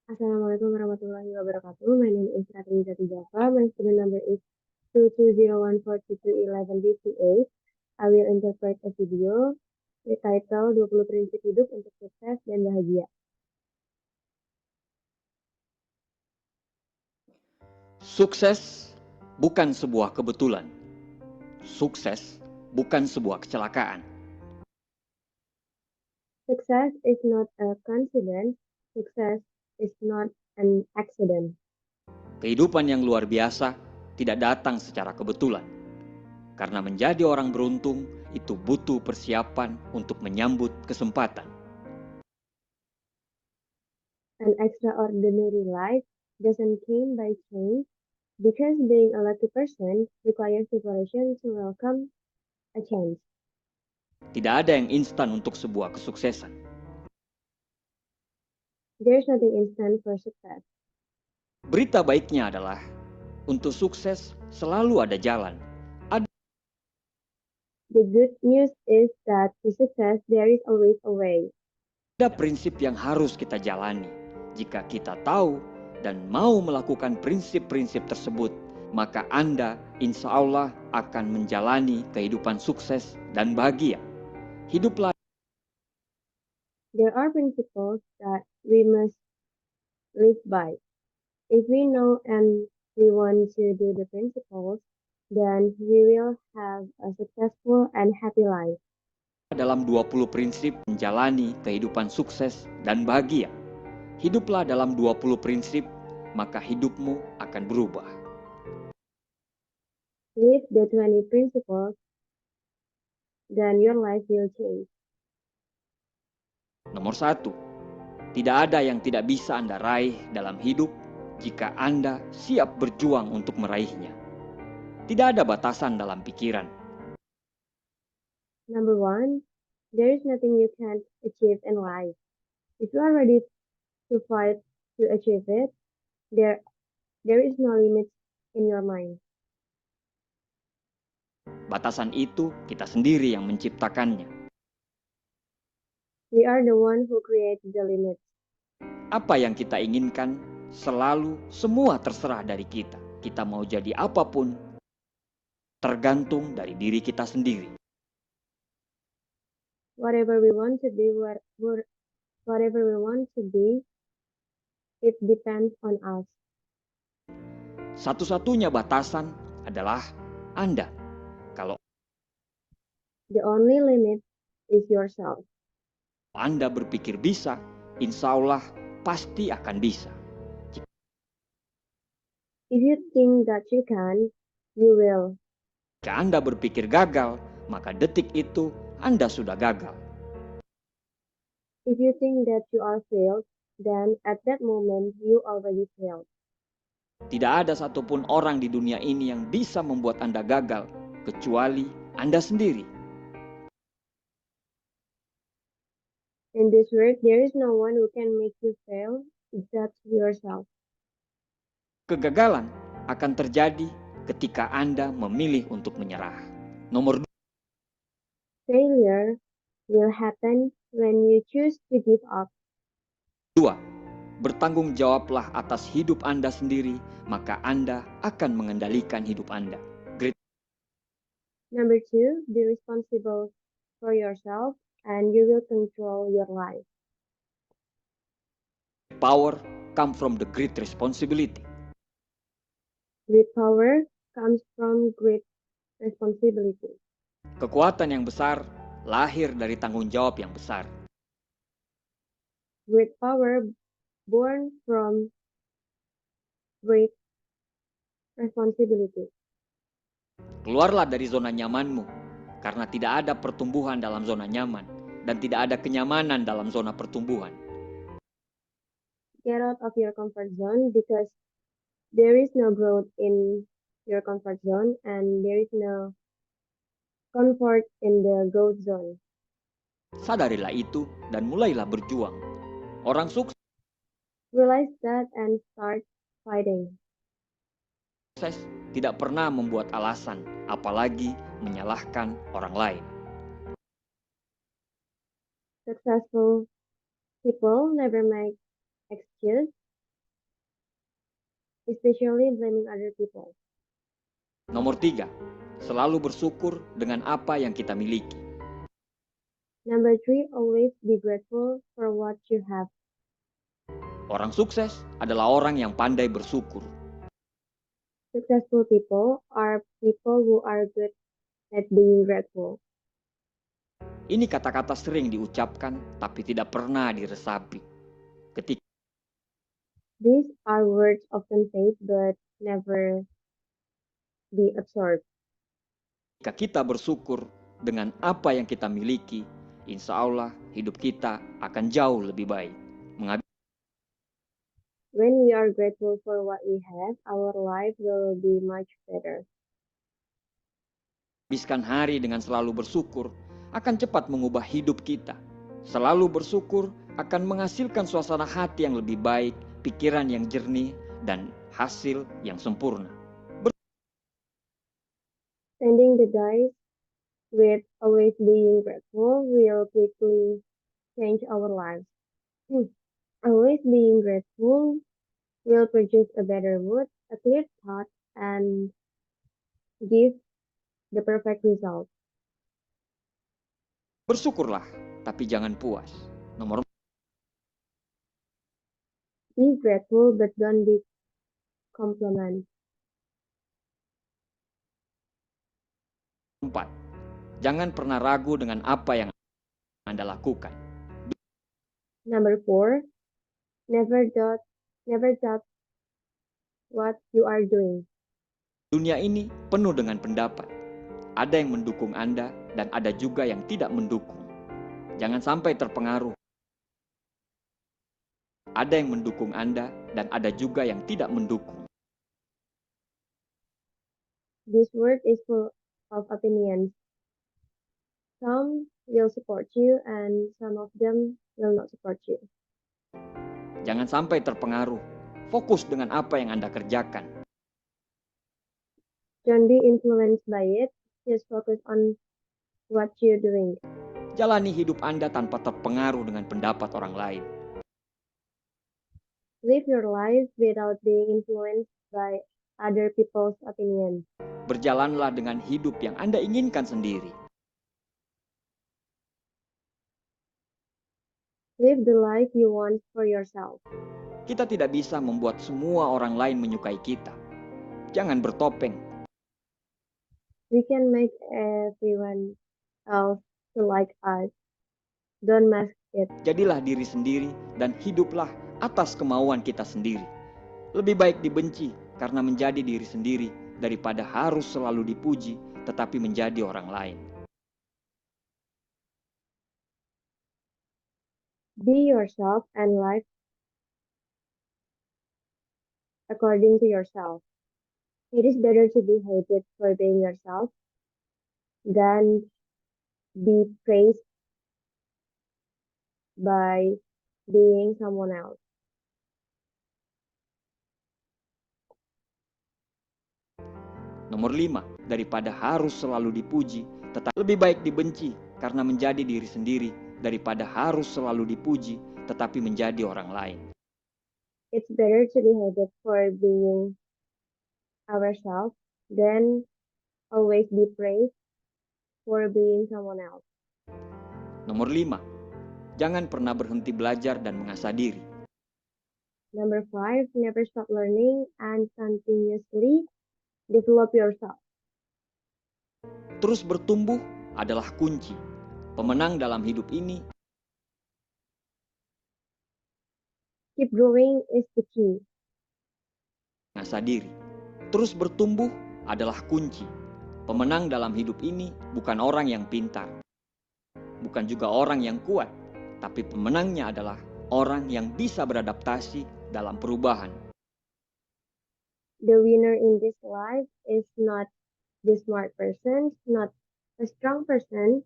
Assalamualaikum warahmatullahi wabarakatuh. My name is Ratni Java. My student number is 220142211BC8. I will interpret a video with title 20 prinsip hidup untuk sukses dan bahagia. Sukses bukan sebuah kebetulan. Sukses bukan sebuah kecelakaan. Success is not a coincidence. Success is not an accident. Kehidupan yang luar biasa tidak datang secara kebetulan. Karena menjadi orang beruntung itu butuh persiapan untuk menyambut kesempatan. An extraordinary life doesn't come by chance because being a lucky person requires preparation to welcome a chance. Tidak ada yang instan untuk sebuah kesuksesan. There's nothing instant for success. Berita baiknya adalah, untuk sukses selalu ada jalan. The good news is that to success there is always a way. Ada prinsip yang harus kita jalani. Jika kita tahu dan mau melakukan prinsip-prinsip tersebut, maka Anda insya Allah akan menjalani kehidupan sukses dan bahagia. Hiduplah. There are principles that we must live by. If we know and we want to do the principles, then we will have a successful and happy life. Dalam 20 prinsip menjalani kehidupan sukses dan bahagia. Hiduplah dalam 20 prinsip, maka hidupmu akan berubah. Live the 20 principles, then your life will change. Nomor 1, tidak ada yang tidak bisa Anda raih dalam hidup jika Anda siap berjuang untuk meraihnya. Tidak ada batasan dalam pikiran. Number 1, there is nothing you can't achieve in life. If you are ready to fight to achieve it, there is no limit in your mind. Batasan itu kita sendiri yang menciptakannya. We are the one who create the limits. Apa yang kita inginkan selalu semua terserah dari kita. Kita mau jadi apapun tergantung dari diri kita sendiri. Whatever we want to be, whatever we want to be, it depends on us. Satu-satunya batasan adalah Anda. Kalau The only limit is yourself. Anda berpikir bisa, insya Allah pasti akan bisa. If you think that you can, you will. Jika Anda berpikir gagal, maka detik itu Anda sudah gagal. If you think that you are failed, then at that moment you already failed. Tidak ada satupun orang di dunia ini yang bisa membuat Anda gagal, kecuali Anda sendiri. In this world, there is no one who can make you fail except yourself. Kegagalan akan terjadi ketika Anda memilih untuk menyerah. Nomor 2. Failure will happen when you choose to give up. 2. Bertanggung jawablah atas hidup Anda sendiri, maka Anda akan mengendalikan hidup Anda. Number 2, be responsible for yourself and you will control your life. Power come from the great responsibility. Great power comes from great responsibility. Kekuatan yang besar lahir dari tanggung jawab yang besar. Great power born from great responsibility. Keluarlah dari zona nyamanmu, karena tidak ada pertumbuhan dalam zona nyaman, dan tidak ada kenyamanan dalam zona pertumbuhan. Get out of your comfort zone because there is no growth in your comfort zone and there is no comfort in the growth zone. Sadarilah itu dan mulailah berjuang. Orang sukses Realize that and start fighting. tidak pernah membuat alasan, apalagi menyalahkan orang lain. Successful people never make excuses especially blaming other people. Nomor 3, selalu bersyukur dengan apa yang kita miliki. Number 3, always be grateful for what you have. Orang sukses adalah orang yang pandai bersyukur. Successful people are people who are good at being grateful. Ini kata-kata sering diucapkan tapi tidak pernah diresapi. Ketika These are words often said but never be absorbed. kita bersyukur dengan apa yang kita miliki, insya Allah hidup kita akan jauh lebih baik. When we are grateful for what we have, our life will be much better. Habiskan hari dengan selalu bersyukur akan cepat mengubah hidup kita. Selalu bersyukur akan menghasilkan suasana hati yang lebih baik, pikiran yang jernih, dan hasil yang sempurna. Spending the days with always being grateful will quickly change our lives. Always being grateful will produce a better mood, a clear thought, and give the perfect result. Bersyukurlah, tapi jangan puas. Nomor Be grateful but don't be compliment. 4, jangan pernah ragu dengan apa yang Anda lakukan. Number 4, never doubt what you are doing. Dunia ini penuh dengan pendapat. Ada yang mendukung Anda dan ada juga yang tidak mendukung. Jangan sampai terpengaruh. Ada yang mendukung Anda dan ada juga yang tidak mendukung. This world is full of opinions. Some will support you and some of them will not support you. Jangan sampai terpengaruh. Fokus dengan apa yang Anda kerjakan. Don't be influenced by it. Just focus on what you're doing. Jalani hidup Anda tanpa terpengaruh dengan pendapat orang lain. Live your life without being influenced by other people's opinions. Berjalanlah dengan hidup yang Anda inginkan sendiri. Live the life you want for yourself. Kita tidak bisa membuat semua orang lain menyukai kita. Jangan bertopeng. We can make everyone else to like us. Don't mask it. Jadilah diri sendiri dan hiduplah atas kemauan kita sendiri. Lebih baik dibenci karena menjadi diri sendiri daripada harus selalu dipuji tetapi menjadi orang lain. Be yourself and live according to yourself. It is better to be hated for being yourself than be praised by being someone else. Nomor 5, daripada harus selalu dipuji, tetapi lebih baik dibenci karena menjadi diri sendiri daripada harus selalu dipuji tetapi menjadi orang lain. It's better to be hated for being ourselves than always be praised for being someone else. Nomor 5, jangan pernah berhenti belajar dan mengasah diri. Number 5, never stop learning and continuously develop yourself. Terus bertumbuh adalah kunci. Pemenang dalam hidup ini, Keep growing is the key. mengasah diri. Terus bertumbuh adalah kunci. Pemenang dalam hidup ini bukan orang yang pintar, bukan juga orang yang kuat, tapi pemenangnya adalah orang yang bisa beradaptasi dalam perubahan. The winner in this life is not the smart person, not a strong person,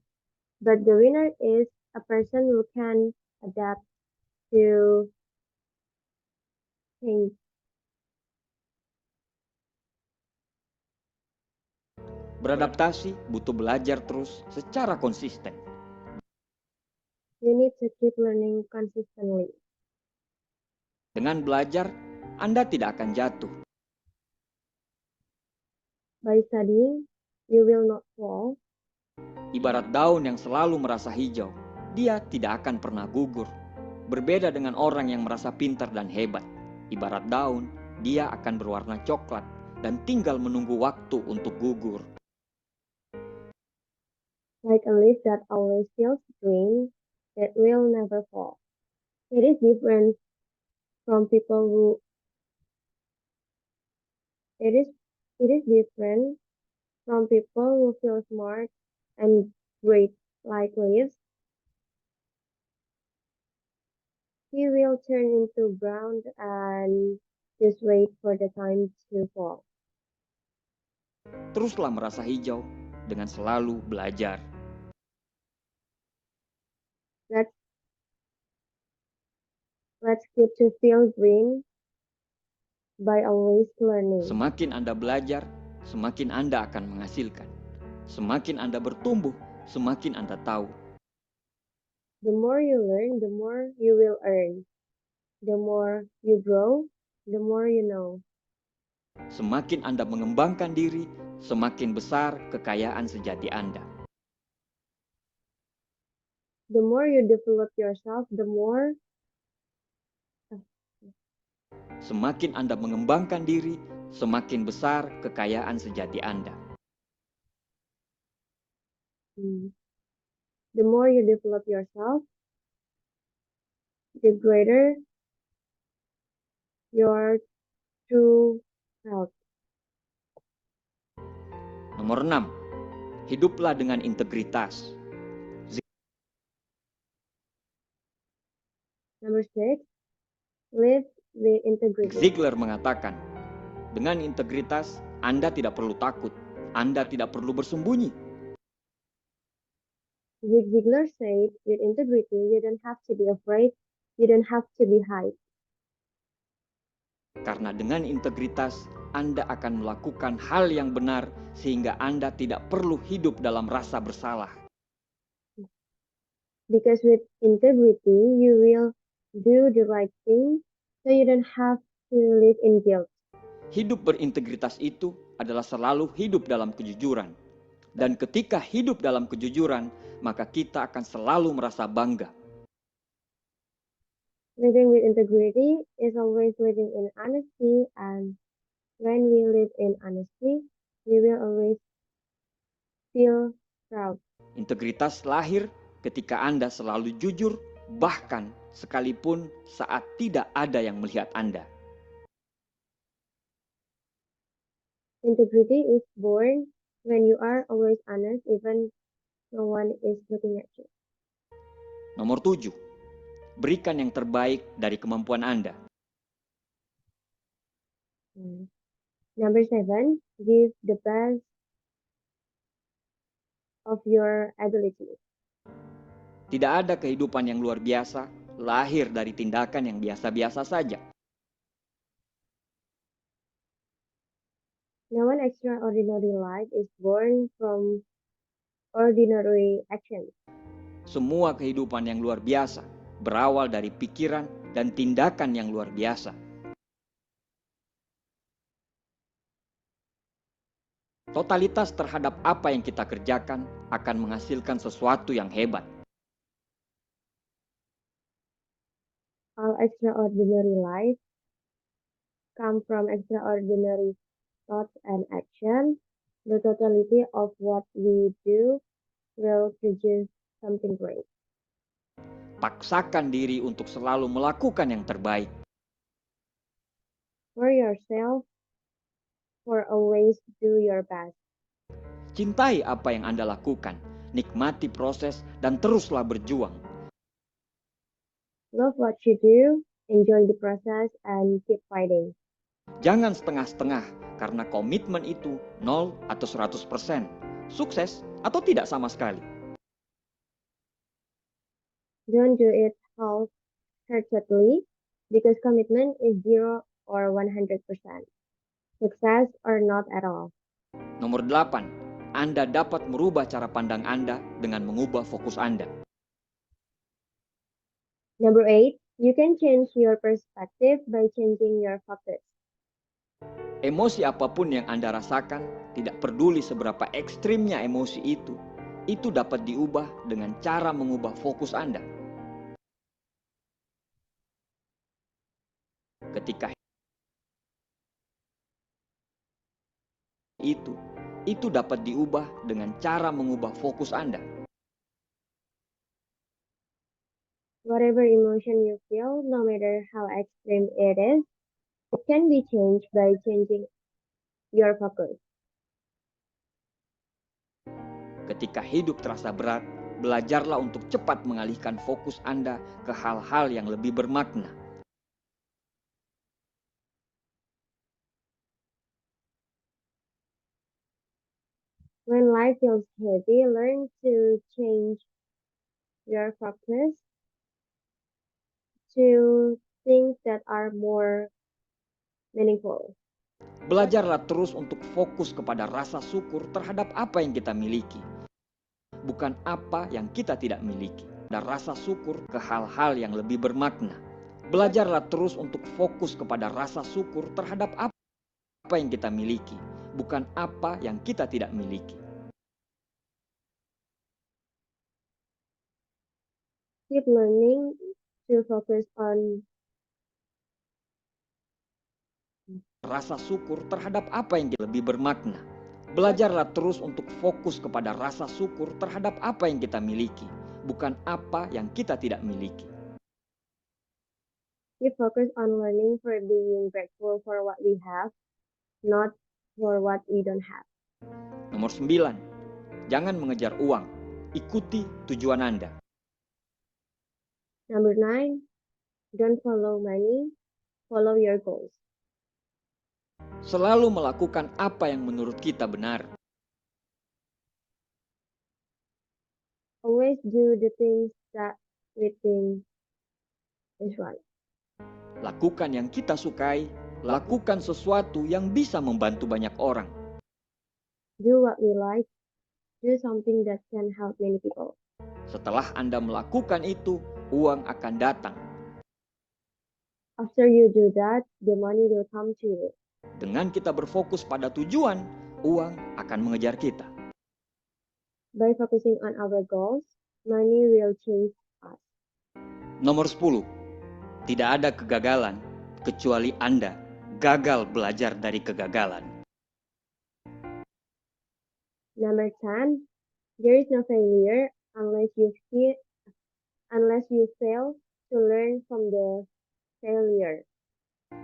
but the winner is a person who can adapt to change. Beradaptasi butuh belajar terus secara konsisten. You need to keep learning consistently. Dengan belajar, Anda tidak akan jatuh. By studying, you will not fall. Ibarat daun yang selalu merasa hijau, dia tidak akan pernah gugur. Berbeda dengan orang yang merasa pintar dan hebat. Ibarat daun, dia akan berwarna coklat dan tinggal menunggu waktu untuk gugur. Like a leaf that always feels green, that will never fall. It is different from people who it is different from people who feel smart and great like leaves. He will turn into brown and just wait for the time to fall. Teruslah merasa hijau dengan selalu belajar. Let's let's keep to feel green by always learning. Semakin Anda belajar, semakin Anda akan menghasilkan. Semakin Anda bertumbuh, semakin Anda tahu. The more you learn, the more you will earn. The more you grow, the more you know. Semakin Anda mengembangkan diri, semakin besar kekayaan sejati Anda. The more you develop yourself, the more Semakin Anda mengembangkan diri, semakin besar kekayaan sejati Anda. the more you develop yourself, the greater your true self. Nomor 6. Hiduplah dengan integritas. Number 6, live with integrity. Ziegler mengatakan, dengan integritas Anda tidak perlu takut, Anda tidak perlu bersembunyi. Zig Ziglar said, with integrity, you don't have to be afraid, you don't have to be hide. Karena dengan integritas, Anda akan melakukan hal yang benar sehingga Anda tidak perlu hidup dalam rasa bersalah. Because with integrity, you will do the right thing, so you don't have to live in guilt. Hidup berintegritas itu adalah selalu hidup dalam kejujuran. Dan ketika hidup dalam kejujuran, maka kita akan selalu merasa bangga. Living with integrity is always living in honesty, and when we live in honesty, we will always feel proud. Integritas lahir ketika Anda selalu jujur, bahkan sekalipun saat tidak ada yang melihat Anda. Integrity is born when you are always honest, even no one is looking at you. Nomor 7. Berikan yang terbaik dari kemampuan Anda. Number 7, give the best of your ability. Tidak ada kehidupan yang luar biasa lahir dari tindakan yang biasa-biasa saja. No one extraordinary life is born from ordinary actions. Semua kehidupan yang luar biasa berawal dari pikiran dan tindakan yang luar biasa. Totalitas terhadap apa yang kita kerjakan akan menghasilkan sesuatu yang hebat. All extraordinary life come from extraordinary thoughts and actions. The totality of what we do will produce something great. Paksakan diri untuk selalu melakukan yang terbaik. For yourself, for always do your best. Cintai apa yang Anda lakukan, nikmati proses dan teruslah berjuang. Love what you do, enjoy the process, and keep fighting. Jangan setengah-setengah karena komitmen itu 0 atau 100%, sukses atau tidak sama sekali. Don't do it half-heartedly, because commitment is 0 or 100%. Success or not at all. Nomor 8, Anda dapat merubah cara pandang Anda dengan mengubah fokus Anda. Number 8, you can change your perspective by changing your focus. Emosi apapun yang Anda rasakan Tidak peduli seberapa ekstrimnya emosi itu dapat diubah dengan cara mengubah fokus Anda. Ketika itu dapat diubah dengan cara mengubah fokus Anda. Whatever emotion you feel, no matter how extreme it is, it can be changed by changing your focus. Ketika hidup terasa berat, belajarlah untuk cepat mengalihkan fokus Anda ke hal-hal yang lebih bermakna. When life feels heavy, learn to change your focus to things that are more meaningful. Belajarlah terus untuk fokus kepada rasa syukur terhadap apa yang kita miliki, bukan apa yang kita tidak miliki. Dan rasa syukur ke hal-hal yang lebih bermakna. Belajarlah terus untuk fokus kepada rasa syukur terhadap apa yang kita miliki, bukan apa yang kita tidak miliki. Keep learning to focus on rasa syukur terhadap apa yang lebih bermakna. Belajarlah terus untuk fokus kepada rasa syukur terhadap apa yang kita miliki, bukan apa yang kita tidak miliki. keep focus on learning for being grateful for what we have, not for what we don't have. Nomor 9. Jangan mengejar uang. Ikuti tujuan Anda. Number 9, don't follow money, follow your goals. Selalu melakukan apa yang menurut kita benar. Always do the things that we think is right. Lakukan yang kita sukai. Lakukan sesuatu yang bisa membantu banyak orang. Do what we like, do something that can help many people. Setelah Anda melakukan itu, uang akan datang. After you do that, the money will come to you. Dengan kita berfokus pada tujuan, uang akan mengejar kita. By focusing on our goals, money will chase us. Nomor 10. Tidak ada kegagalan kecuali Anda gagal belajar dari kegagalan. Number 10, there is no failure unless you fail to learn from the failure.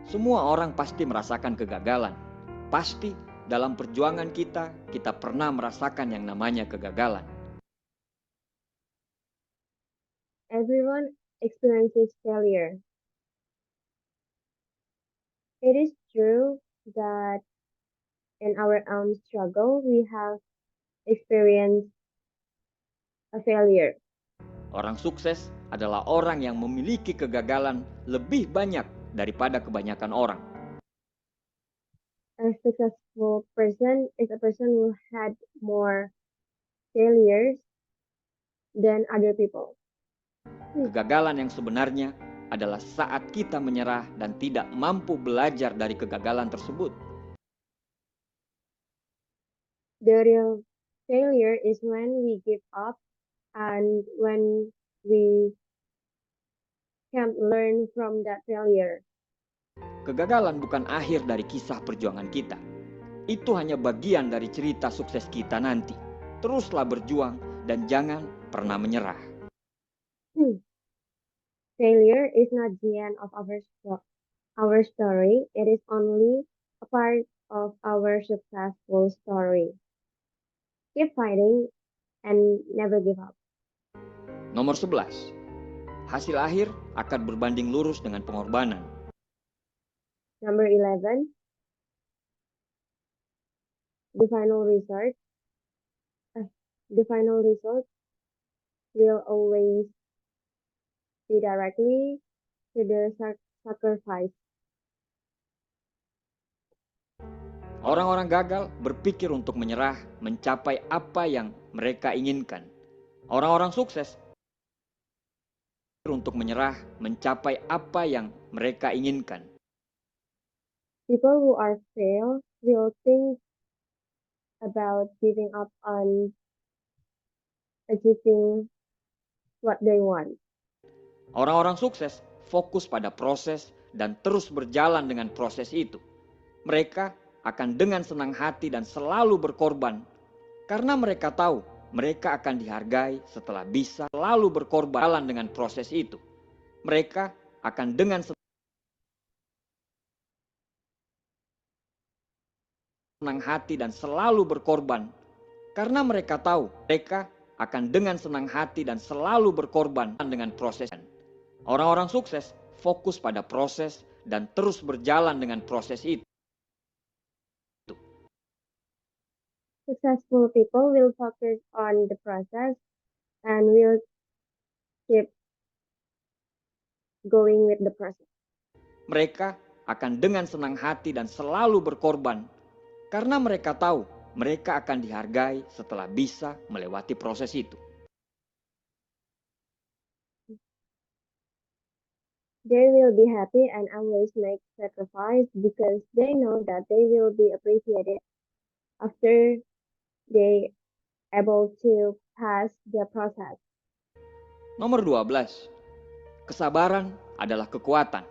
Semua orang pasti merasakan kegagalan. Pasti dalam perjuangan kita pernah merasakan yang namanya kegagalan. Everyone experiences failure. It is true that in our own struggle, we have experienced a failure. Orang sukses adalah orang yang memiliki kegagalan lebih banyak daripada kebanyakan orang. A successful person is a person who had more failures than other people. Kegagalan yang sebenarnya adalah saat kita menyerah dan tidak mampu belajar dari kegagalan tersebut. The real failure is when we give up and when we can't learn from that failure. Kegagalan bukan akhir dari kisah perjuangan kita. Itu hanya bagian dari cerita sukses kita nanti. Teruslah berjuang dan jangan pernah menyerah. Failure is not the end of our story. It is only a part of our successful story. Keep fighting and never give up. Nomor 11. Hasil akhir akan berbanding lurus dengan pengorbanan. Number 11, the final result will always be directly to the sacrifice. Orang-orang gagal berpikir untuk menyerah mencapai apa yang mereka inginkan. Orang-orang sukses untuk menyerah mencapai apa yang mereka inginkan. People who are fail will think about giving up on achieving what they want. Orang-orang sukses fokus pada proses dan terus berjalan dengan proses itu. Mereka akan dengan senang hati dan selalu berkorban karena mereka tahu mereka akan dihargai setelah bisa selalu berkorban dengan proses itu. Mereka akan dengan senang hati dan selalu berkorban karena mereka tahu mereka akan dengan senang hati dan selalu berkorban dengan proses. Orang-orang sukses fokus pada proses dan terus berjalan dengan proses itu. Successful people will focus on the process and will keep going with the process. Mereka akan dengan senang hati dan selalu berkorban karena mereka tahu mereka akan dihargai setelah bisa melewati proses itu. They will be happy and always make sacrifice because they know that they will be appreciated after they able to pass the process. Nomor 12. Kesabaran adalah kekuatan.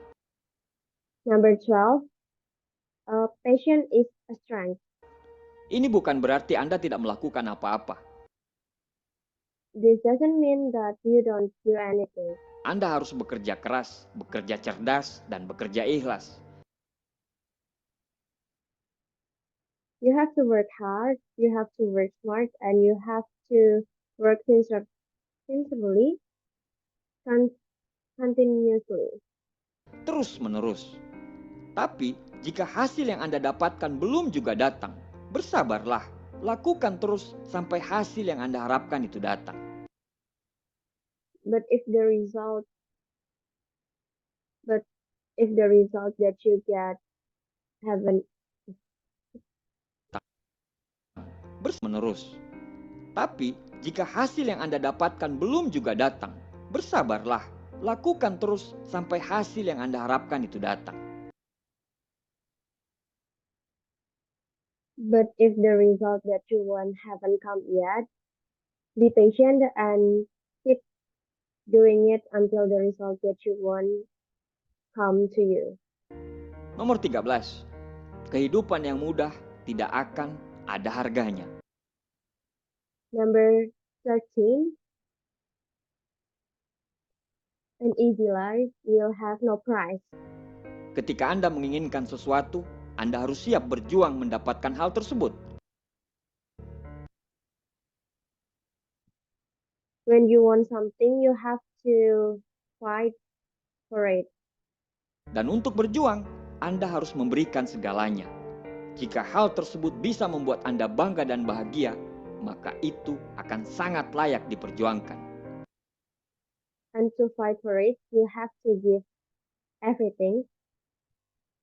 Number 12, patience is a strength. Ini bukan berarti Anda tidak melakukan apa-apa. This doesn't mean that you don't do anything. Anda harus bekerja keras, bekerja cerdas, dan bekerja ikhlas. You have to work hard, you have to work smart, and you have to work sensibly, continuously. Terus menerus. Tapi jika hasil yang Anda dapatkan belum juga datang, bersabarlah. Lakukan terus sampai hasil yang Anda harapkan itu datang. But if the result that you get haven't Menerus. Tapi jika hasil yang Anda dapatkan belum juga datang, bersabarlah. Lakukan terus sampai hasil yang Anda harapkan itu datang. But if the result that you want haven't come yet, be patient and keep doing it until the result that you want come to you. Nomor 13. Kehidupan yang mudah tidak akan ada harganya. Number 13, an easy life will have no price. Ketika Anda menginginkan sesuatu, Anda harus siap berjuang mendapatkan hal tersebut. When you want something, you have to fight for it. Dan untuk berjuang, Anda harus memberikan segalanya. Jika hal tersebut bisa membuat Anda bangga dan bahagia, maka itu akan sangat layak diperjuangkan. And to fight for it, you have to give everything.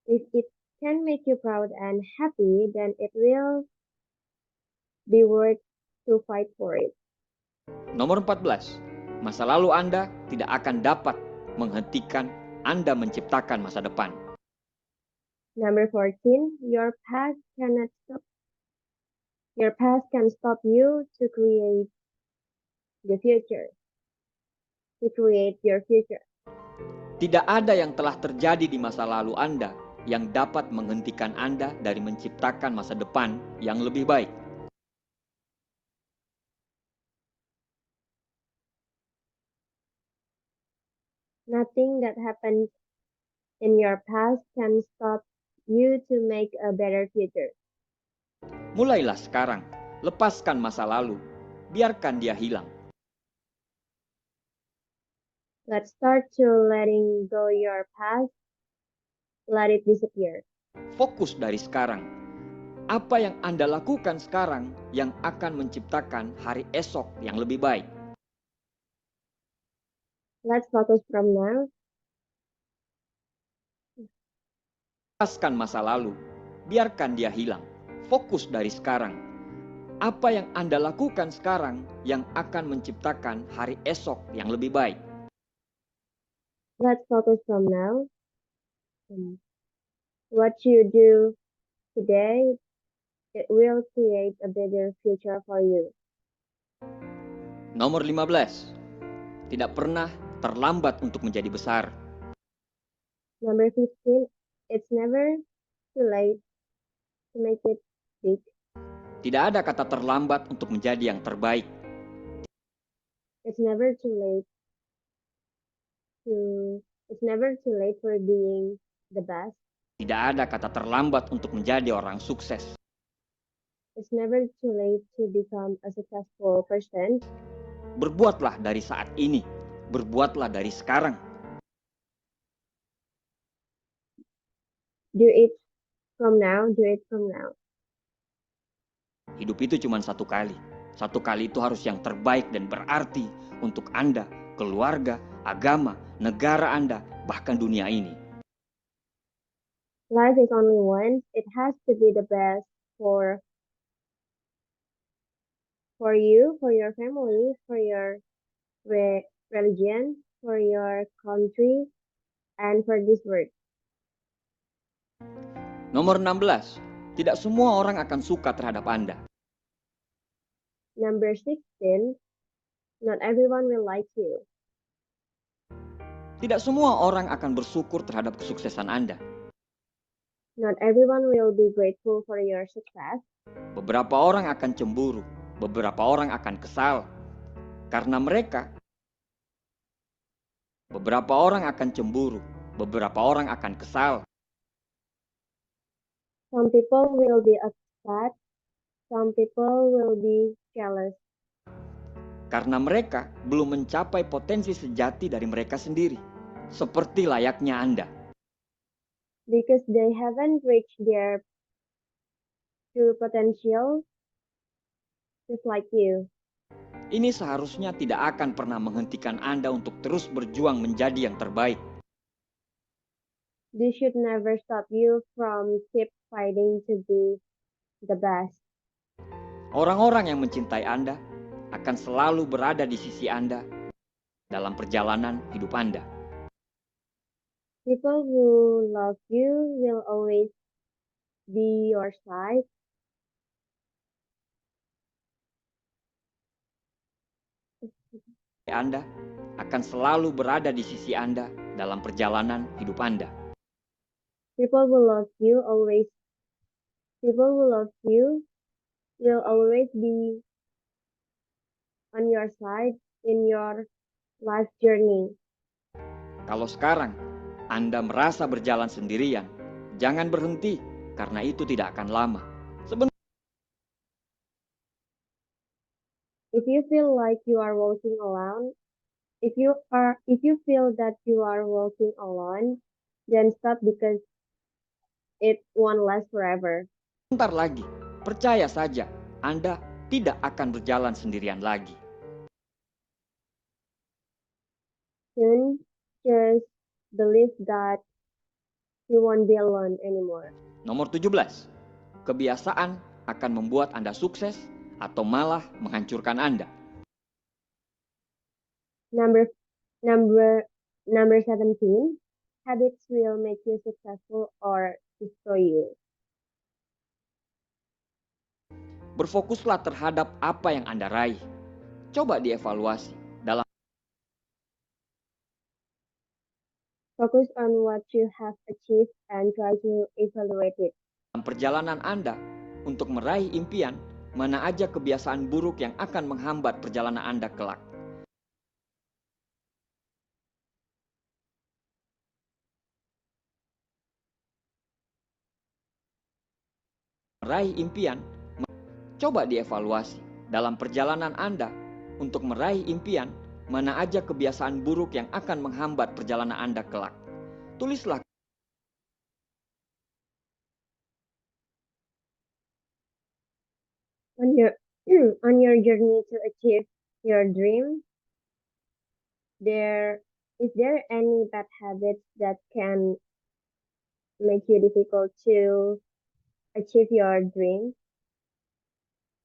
If it can make you proud and happy, then it will be worth to fight for it. Nomor 14. Masa lalu Anda tidak akan dapat menghentikan Anda menciptakan masa depan. Number 14, your past cannot stop. Your past can stop you to create the future. To create your future. Tidak ada yang telah terjadi di masa lalu Anda yang dapat menghentikan Anda dari menciptakan masa depan yang lebih baik. Nothing that happened in your past can stop you to make a better future. Mulailah sekarang, lepaskan masa lalu, biarkan dia hilang. Let's start to letting go your past. Let it disappear. Fokus dari sekarang. Apa yang Anda lakukan sekarang yang akan menciptakan hari esok yang lebih baik. Let's focus from now. Lepaskan masa lalu, biarkan dia hilang. Fokus dari sekarang. Apa yang Anda lakukan sekarang yang akan menciptakan hari esok yang lebih baik. Let's focus from now. What you do today It will create a better future for you. Nomor 15. Tidak pernah terlambat untuk menjadi besar. Number 15, it's never too late to make it big. Tidak ada kata terlambat untuk menjadi yang terbaik. It's never too late it's never too late for being the best. Tidak ada kata terlambat untuk menjadi orang sukses. It's never too late to become a successful person. Berbuatlah dari saat ini. Berbuatlah dari sekarang. Do it from now, do it from now. Hidup itu cuma satu kali. Satu kali itu harus yang terbaik dan berarti untuk Anda, keluarga, agama, negara Anda, bahkan dunia ini. Life is only once. It has to be the best for you, for your family, for your religion, for your country, and for this world. Nomor 16. Tidak semua orang akan suka terhadap Anda. Number 16, not everyone will like you. Tidak semua orang akan bersyukur terhadap kesuksesan Anda. Not everyone will be grateful for your success. Beberapa orang akan cemburu, beberapa orang akan kesal. Karena mereka, beberapa orang akan cemburu, beberapa orang akan kesal. Some people will be upset. Some people will be jealous. Karena mereka belum mencapai potensi sejati dari mereka sendiri. Seperti layaknya Anda. Because they haven't reached their true potential, just like you. Ini seharusnya tidak akan pernah menghentikan Anda untuk terus berjuang menjadi yang terbaik. This should never stop you from keep fighting to be the best. Orang-orang yang mencintai Anda akan selalu berada di sisi Anda dalam perjalanan hidup Anda. People who love you will always be your side. Anda akan selalu berada di sisi Anda dalam perjalanan hidup Anda. People who love you will always be on your side in your life journey. Kalau sekarang Anda merasa berjalan sendirian, jangan berhenti karena itu tidak akan lama. If you feel like you are walking alone, if you feel that you are walking alone, then stop because it won't last forever. Sebentar lagi, percaya saja, Anda tidak akan berjalan sendirian lagi. Soon, just believe that you won't be alone anymore. Nomor 17. Kebiasaan akan membuat Anda sukses atau malah menghancurkan Anda. Number 17, habits will make you successful or destroy you. Berfokuslah terhadap apa yang Anda raih. Coba dievaluasi. Focus on what you have achieved and try to evaluate it. Dalam perjalanan Anda untuk meraih impian, mana aja kebiasaan buruk yang akan menghambat perjalanan Anda kelak. Meraih impian, coba dievaluasi. Dalam perjalanan Anda untuk meraih impian, mana aja kebiasaan buruk yang akan menghambat perjalanan Anda kelak. Tulislah. On your journey to achieve your dream, is there any bad habits that can make you difficult to achieve your dream?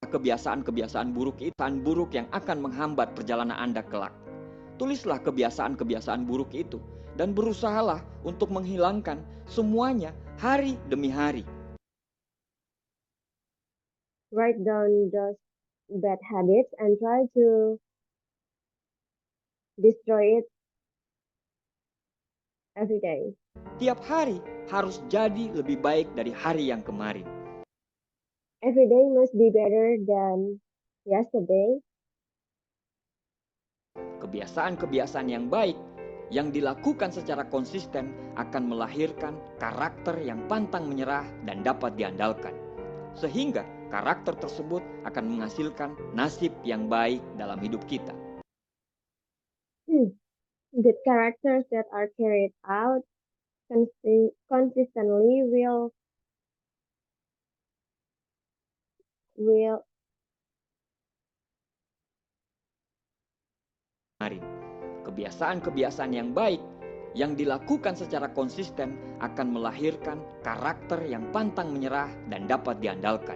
Kebiasaan-kebiasaan buruk yang akan menghambat perjalanan Anda kelak. Tulislah kebiasaan-kebiasaan buruk itu dan berusahalah untuk menghilangkan semuanya hari demi hari. write down those bad habits and try to destroy it every day. Tiap hari harus jadi lebih baik dari hari yang kemarin. Every day must be better than yesterday. Kebiasaan-kebiasaan yang baik yang dilakukan secara konsisten akan melahirkan karakter yang pantang menyerah dan dapat diandalkan. Sehingga karakter tersebut akan menghasilkan nasib yang baik dalam hidup kita. Good characters that are carried out consistently will Kebiasaan-kebiasaan yang baik yang dilakukan secara konsisten akan melahirkan karakter yang pantang menyerah dan dapat diandalkan.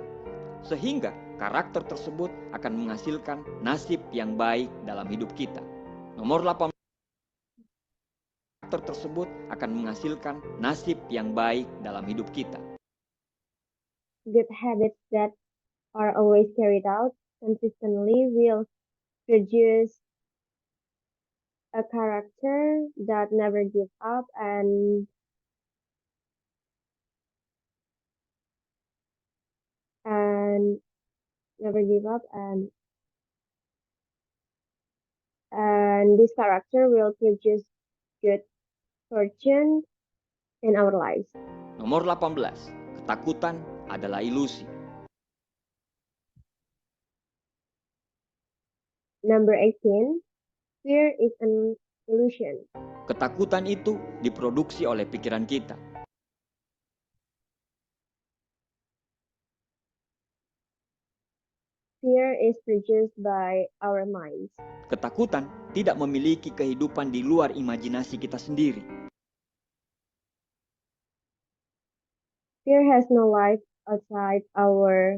Sehingga karakter tersebut akan menghasilkan nasib yang baik dalam hidup kita. Nomor 18. Karakter tersebut akan menghasilkan nasib yang baik dalam hidup kita. good habits that are always carried out consistently will produce a character that never gives up and never give up and this character will produce good fortune in our lives. Nomor 18. Ketakutan adalah ilusi. Number 18. Fear is an illusion. Ketakutan itu diproduksi oleh pikiran kita. Fear is produced by our minds. Ketakutan tidak memiliki kehidupan di luar imajinasi kita sendiri. Fear has no life outside our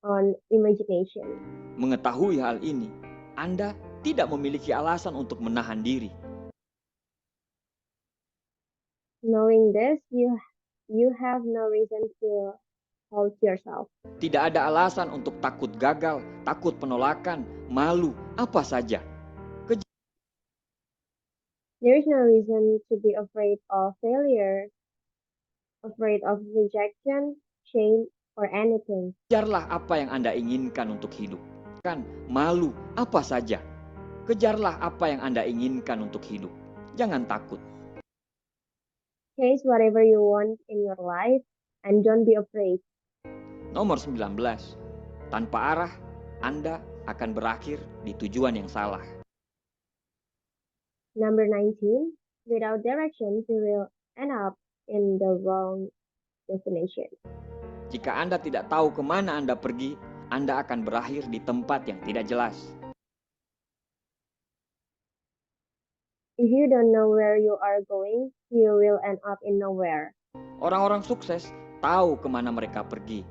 own imagination. Mengetahui hal ini, Anda tidak memiliki alasan untuk menahan diri. Knowing this, you have no reason to hold yourself. Tidak ada alasan untuk takut gagal, takut penolakan, malu, apa saja. There is no reason to be afraid of failure, afraid of rejection, shame, or anything. Kejarlah apa yang Anda inginkan untuk hidup. Malu, apa saja. Kejarlah apa yang Anda inginkan untuk hidup. Jangan takut. Chase whatever you want in your life and don't be afraid. Nomor 19. Tanpa arah, Anda akan berakhir di tujuan yang salah. Number 19. Without direction, you will end up in the wrong destination. Jika Anda tidak tahu kemana Anda pergi, Anda akan berakhir di tempat yang tidak jelas. If you don't know where you are going, you will end up in nowhere. Orang-orang sukses tahu kemana mereka pergi.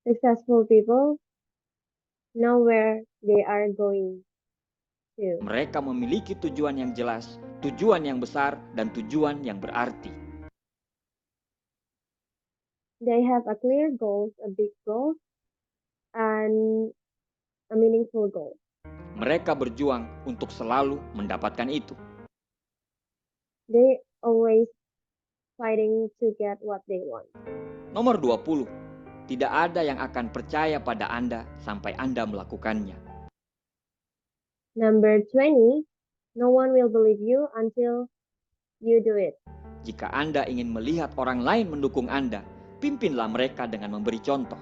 Successful people know where they are going to. Mereka memiliki tujuan yang jelas, tujuan yang besar, dan tujuan yang berarti. They have a clear goal, a big goal, and a meaningful goal. Mereka berjuang untuk selalu mendapatkan itu. They always fighting to get what they want. Nomor 20. Tidak ada yang akan percaya pada Anda sampai Anda melakukannya. Number 20. No one will believe you until you do it. Jika Anda ingin melihat orang lain mendukung Anda, pimpinlah mereka dengan memberi contoh.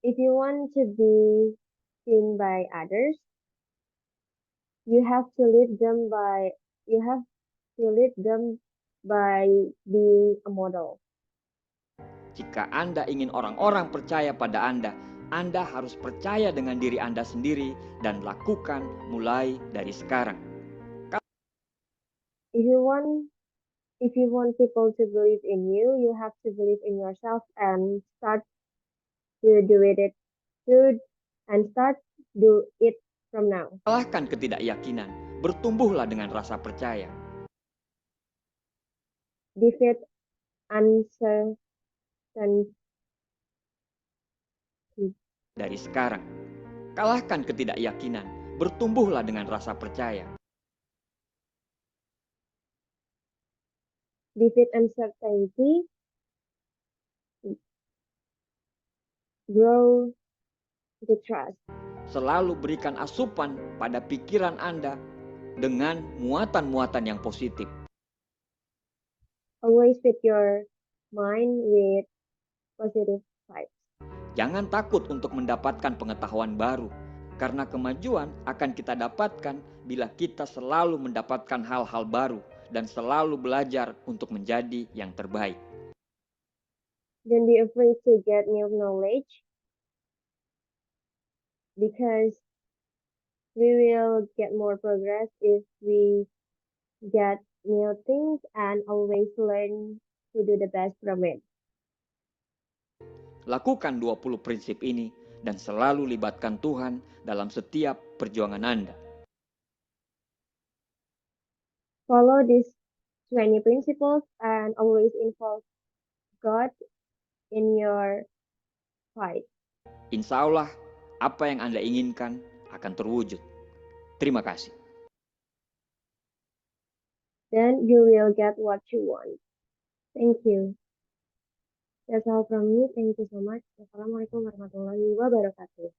If you want to be seen by others, you have to lead them by being a model. Jika Anda ingin orang-orang percaya pada Anda harus percaya dengan diri Anda sendiri dan lakukan mulai dari sekarang. If you want people to believe in you, you have to believe in yourself and start to do it from now. Kalahkan ketidakyakinan, bertumbuhlah dengan rasa percaya. defeat uncertainty. Dari sekarang, kalahkan ketidakyakinan, bertumbuhlah dengan rasa percaya. Defeat uncertainty, grow the trust. Selalu berikan asupan pada pikiran Anda dengan muatan-muatan yang positif. Always fit your mind with positive vibes. Jangan takut untuk mendapatkan pengetahuan baru, karena kemajuan akan kita dapatkan bila kita selalu mendapatkan hal-hal baru dan selalu belajar untuk menjadi yang terbaik. Don't be afraid to get new knowledge, because we will get more progress if we get new things and always learn to do the best from it. Lakukan 20 prinsip ini dan selalu libatkan Tuhan dalam setiap perjuangan Anda. Follow these 20 principles and always involve God in your fight. Insya Allah, apa yang Anda inginkan akan terwujud. Terima kasih. Then you will get what you want. Thank you. That's all from me. Thank you so much. Wassalamualaikum warahmatullahi wabarakatuh.